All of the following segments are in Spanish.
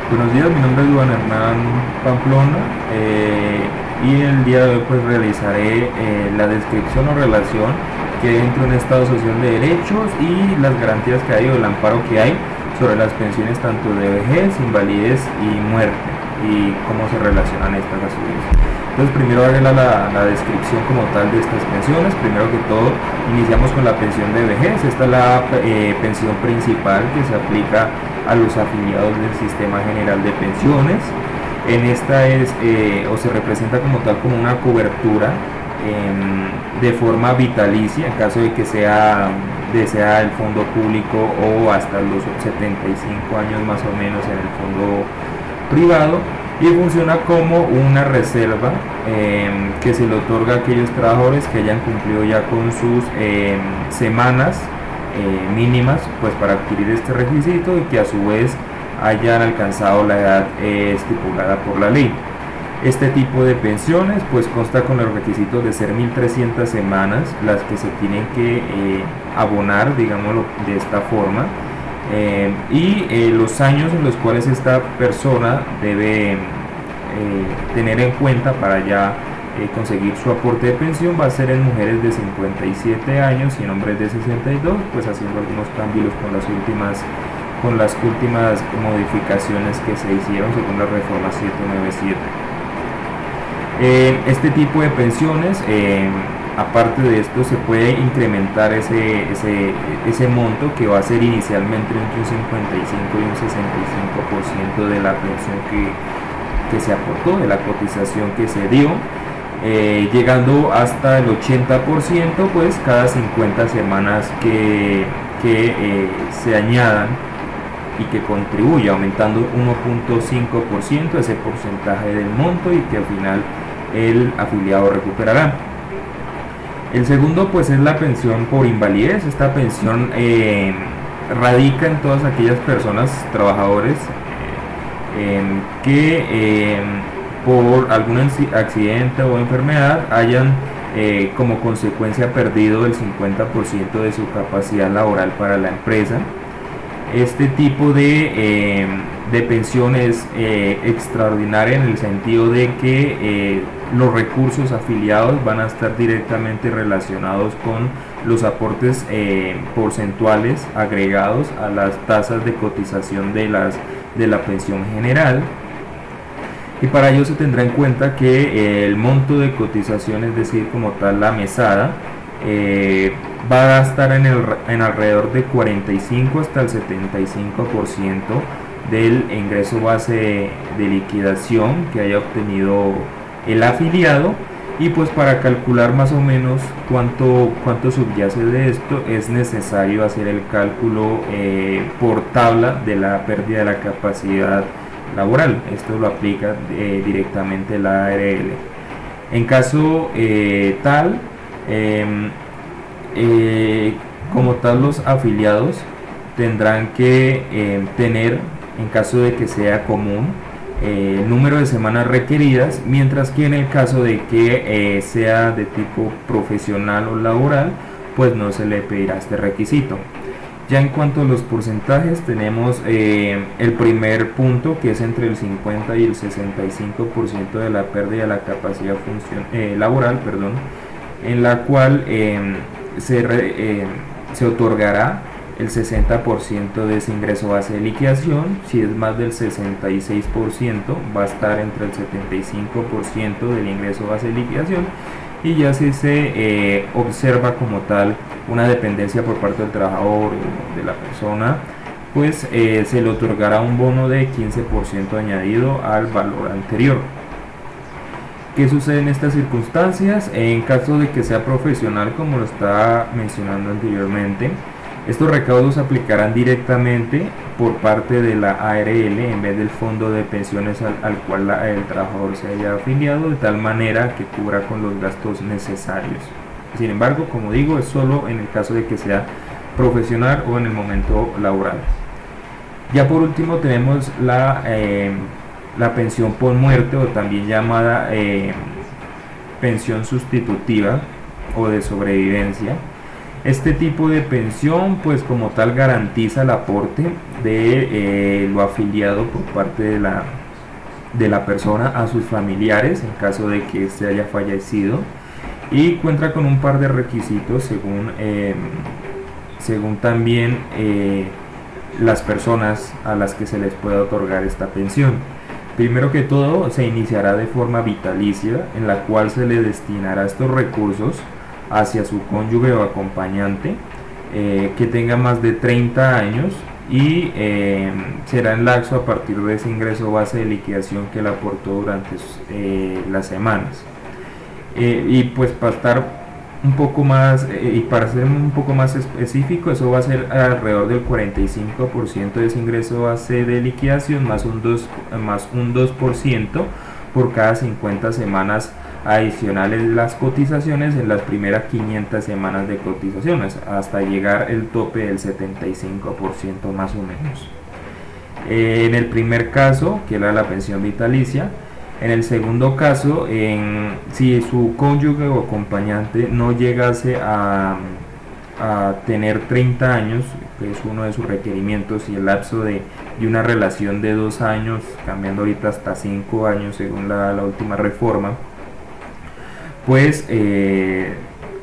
Buenos días, mi nombre es Juan Hernán Pamplona y el día de hoy pues realizaré la descripción o relación que hay entre un Estado social de derechos y las garantías que hay o el amparo que hay sobre las pensiones tanto de vejez, invalidez y muerte y cómo se relacionan estas a su vez. Entonces primero haré la descripción como tal de estas pensiones. Primero que todo iniciamos con la pensión de vejez. Esta es la pensión principal que se aplica a los afiliados del Sistema General de Pensiones. En esta es o se representa como tal como una cobertura de forma vitalicia en caso de que sea desea el fondo público o hasta los 75 años más o menos en el fondo privado, y funciona como una reserva que se le otorga a aquellos trabajadores que hayan cumplido ya con sus semanas mínimas pues para adquirir este requisito y que a su vez hayan alcanzado la edad estipulada por la ley. Este tipo de pensiones pues consta con los requisitos de ser 1300 semanas las que se tienen que abonar, digámoslo de esta forma, y los años en los cuales esta persona debe tener en cuenta para ya conseguir su aporte de pensión va a ser en mujeres de 57 años y en hombres de 62, pues haciendo algunos cambios con las últimas modificaciones que se hicieron según la reforma 797. Este tipo de pensiones, aparte de esto, se puede incrementar ese monto que va a ser inicialmente entre un 55 y un 65% de la pensión que se aportó, de la cotización que se dio, llegando hasta el 80% pues cada 50 semanas que se añadan y que contribuye, aumentando 1.5% ese porcentaje del monto y que al final el afiliado recuperará. El segundo pues es la pensión por invalidez. Esta pensión radica en todas aquellas personas, trabajadores que por algún accidente o enfermedad hayan como consecuencia perdido el 50% de su capacidad laboral para la empresa. Este tipo de pensión es extraordinaria en el sentido de que los recursos afiliados van a estar directamente relacionados con los aportes porcentuales agregados a las tasas de cotización de la pensión general, y para ello se tendrá en cuenta que el monto de cotización, es decir, como tal la mesada, va a estar en alrededor de 45 hasta el 75% del ingreso base de liquidación que haya obtenido el afiliado. Y pues para calcular más o menos cuánto subyace de esto es necesario hacer el cálculo por tabla de la pérdida de la capacidad laboral. Esto lo aplica directamente la ARL. En caso tal, como tal los afiliados tendrán que tener, en caso de que sea común, el número de semanas requeridas, mientras que en el caso de que sea de tipo profesional o laboral pues no se le pedirá este requisito. Ya en cuanto a los porcentajes, tenemos el primer punto, que es entre el 50 y el 65% de la pérdida de la capacidad laboral, en la cual se otorgará el 60% de ese ingreso base de liquidación. Si es más del 66%, va a estar entre el 75% del ingreso base de liquidación. Y ya si se observa como tal una dependencia por parte del trabajador o de la persona, pues se le otorgará un bono de 15% añadido al valor anterior. ¿Qué sucede en estas circunstancias? En caso de que sea profesional, como lo estaba mencionando anteriormente, estos recaudos se aplicarán directamente por parte de la ARL en vez del fondo de pensiones al cual el trabajador se haya afiliado, de tal manera que cubra con los gastos necesarios. Sin embargo, como digo, es solo en el caso de que sea profesional o en el momento laboral. Ya por último tenemos la pensión por muerte, o también llamada pensión sustitutiva o de sobrevivencia. Este tipo de pensión pues como tal garantiza el aporte de lo afiliado por parte de la persona a sus familiares en caso de que éste haya fallecido, y cuenta con un par de requisitos según también las personas a las que se les puede otorgar esta pensión. Primero que todo, se iniciará de forma vitalicia, en la cual se le destinará estos recursos hacia su cónyuge o acompañante que tenga más de 30 años, y será en laxo a partir de ese ingreso base de liquidación que él aportó durante las semanas. Y pues para estar un poco más y para ser un poco más específico, eso va a ser alrededor del 45% de ese ingreso base de liquidación más un 2% por cada 50 semanas adicionales de las cotizaciones en las primeras 500 semanas de cotizaciones, hasta llegar el tope del 75% más o menos. En el primer caso, que era la pensión vitalicia. En el segundo caso, si su cónyuge o acompañante no llegase a tener 30 años, que es uno de sus requerimientos, y el lapso de una relación de 2 años, cambiando ahorita hasta 5 años según la última reforma, pues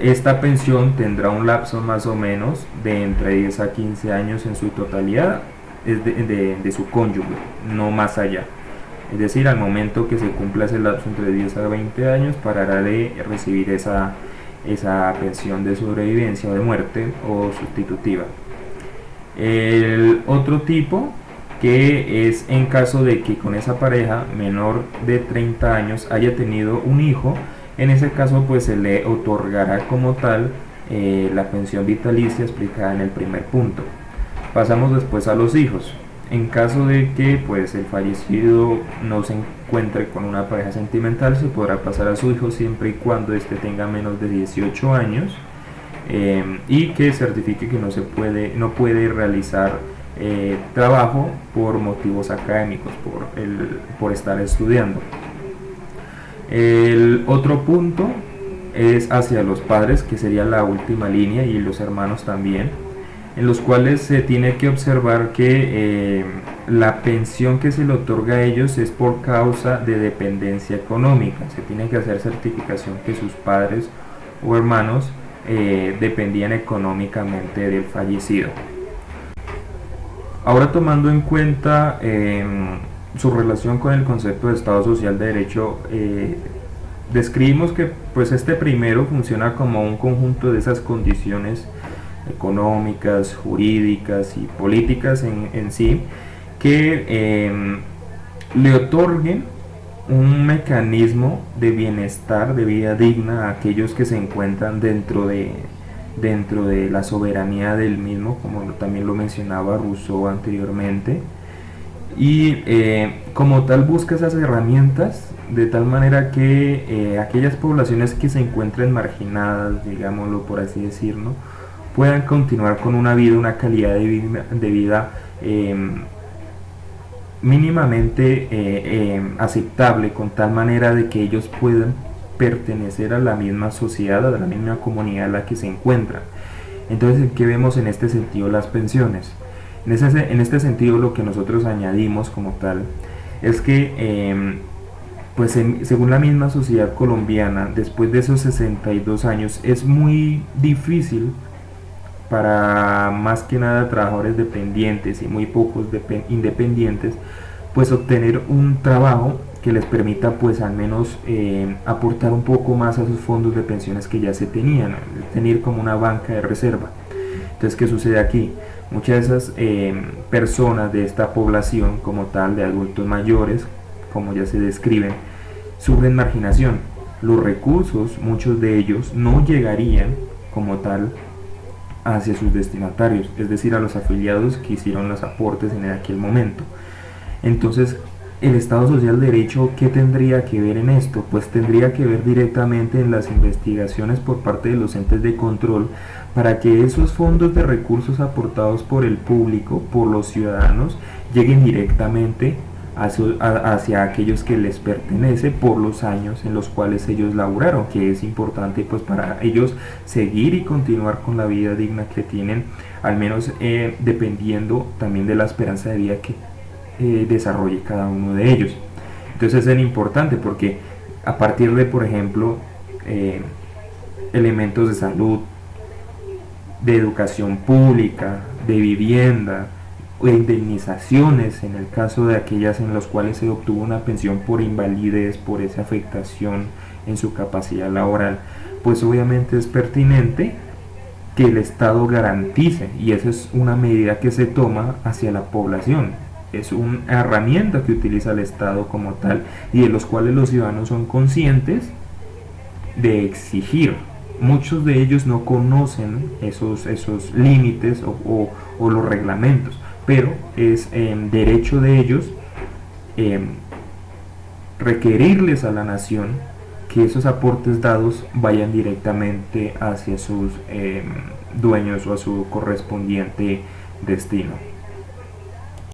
esta pensión tendrá un lapso más o menos de entre 10 a 15 años en su totalidad, es de su cónyuge, no más allá. Es decir, al momento que se cumpla ese lapso entre 10 a 20 años, parará de recibir esa pensión de sobrevivencia o de muerte o sustitutiva. El otro tipo, que es en caso de que con esa pareja menor de 30 años haya tenido un hijo, en ese caso pues se le otorgará como tal la pensión vitalicia explicada en el primer punto. Pasamos después a los hijos. En caso de que pues el fallecido no se encuentre con una pareja sentimental, se podrá pasar a su hijo siempre y cuando éste tenga menos de 18 años y que certifique que no puede realizar trabajo por motivos académicos, por estar estudiando. El otro punto es hacia los padres, que sería la última línea, y los hermanos también, en los cuales se tiene que observar que la pensión que se le otorga a ellos es por causa de dependencia económica. Se tiene que hacer certificación que sus padres o hermanos dependían económicamente del fallecido. Ahora, tomando en cuenta su relación con el concepto de Estado Social de Derecho, describimos que pues este primero funciona como un conjunto de esas condiciones económicas, jurídicas y políticas en sí, que le otorguen un mecanismo de bienestar, de vida digna a aquellos que se encuentran dentro de la soberanía del mismo, como también lo mencionaba Rousseau anteriormente, y como tal busca esas herramientas de tal manera que aquellas poblaciones que se encuentren marginadas, digámoslo por así decirlo, puedan continuar con una calidad de vida mínimamente aceptable, con tal manera de que ellos puedan pertenecer a la misma sociedad, a la misma comunidad en la que se encuentran. Entonces, ¿qué vemos en este sentido las pensiones? En este sentido, lo que nosotros añadimos como tal es que según la misma sociedad colombiana, después de esos 62 años es muy difícil para más que nada trabajadores dependientes y muy pocos independientes, pues obtener un trabajo que les permita pues al menos aportar un poco más a sus fondos de pensiones que ya se tenían, tener como una banca de reserva. Entonces, ¿qué sucede aquí? Muchas de esas personas de esta población como tal, de adultos mayores, como ya se describen, sufren marginación. Los recursos, muchos de ellos, no llegarían como tal hacia sus destinatarios, es decir, a los afiliados que hicieron los aportes en aquel momento. Entonces, el Estado Social de Derecho, ¿qué tendría que ver en esto? Pues tendría que ver directamente en las investigaciones por parte de los entes de control, para que esos fondos de recursos aportados por el público, por los ciudadanos, lleguen directamente hacia aquellos que les pertenece por los años en los cuales ellos laburaron, que es importante pues para ellos seguir y continuar con la vida digna que tienen, al menos dependiendo también de la esperanza de vida que desarrolle cada uno de ellos. Entonces es importante porque a partir de, por ejemplo, elementos de salud, de educación pública, de vivienda, o indemnizaciones en el caso de aquellas en las cuales se obtuvo una pensión por invalidez, por esa afectación en su capacidad laboral, pues obviamente es pertinente que el Estado garantice, y esa es una medida que se toma hacia la población, es una herramienta que utiliza el Estado como tal y de los cuales los ciudadanos son conscientes de exigir. Muchos de ellos no conocen esos límites o los reglamentos, pero es derecho de ellos requerirles a la nación que esos aportes dados vayan directamente hacia sus dueños o a su correspondiente destino.